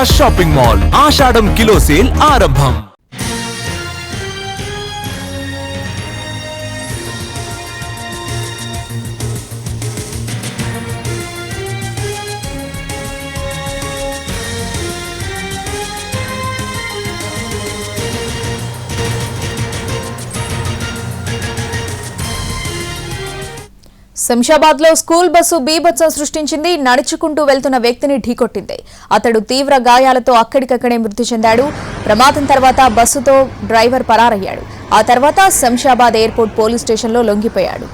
Visakha shopping mall ఆషాఢం kilo sale ఆరంభం. శంషాబాద్ లో school bus బీభత్సం సృష్టించింది. నడుచుకుంటూ వెళ్తున్న వ్యక్తిని ఢీకొట్టింది. అతడు తీవ్ర గాయాలతో అక్కడికక్కడే మృతి చెందాడు. ప్రమాదం తర్వాత బస్సుతో డ్రైవర్ పరారయ్యాడు. ఆ తర్వాత శంషాబాద్ ఎయిర్పోర్ట్ పోలీస్ స్టేషన్లో లొంగిపోయాడు.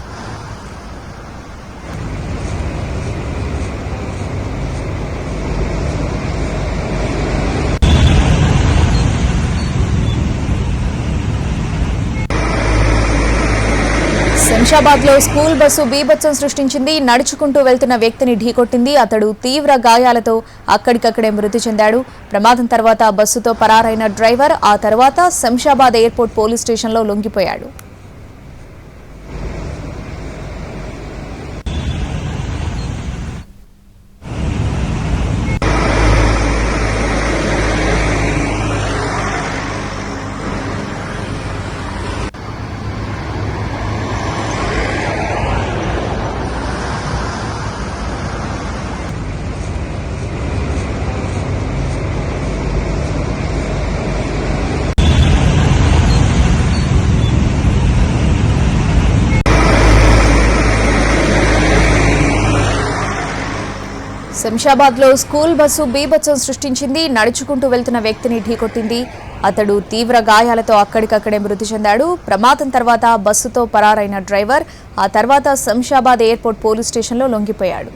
శంషాబాద్ లో స్కూల్ బస్సు బీభత్సం సృష్టించింది. నడుచుకుంటూ వెళ్తున్న వ్యక్తిని ఢీకొట్టింది. అతడు తీవ్ర గాయాలతో అక్కడికక్కడే మృతి చెందాడు. ప్రమాదం తర్వాత బస్సుతో పరారైన డ్రైవర్ ఆ తర్వాత శంషాబాద్ ఎయిర్పోర్ట్ పోలీస్ స్టేషన్లో లొంగిపోయాడు. శంషాబాద్ లో స్కూల్ బస్సు బీభత్సం సృష్టించింది. నడుచుకుంటూ వెళ్తున్న వ్యక్తిని ఢీకొట్టింది. అతడు తీవ్ర గాయాలతో అక్కడికక్కడే మృతి చెందాడు. ప్రమాదం తర్వాత బస్సుతో పరారైన డ్రైవర్ ఆ తర్వాత శంషాబాద్ ఎయిర్పోర్ట్ పోలీస్ స్టేషన్లో లొంగిపోయాడు.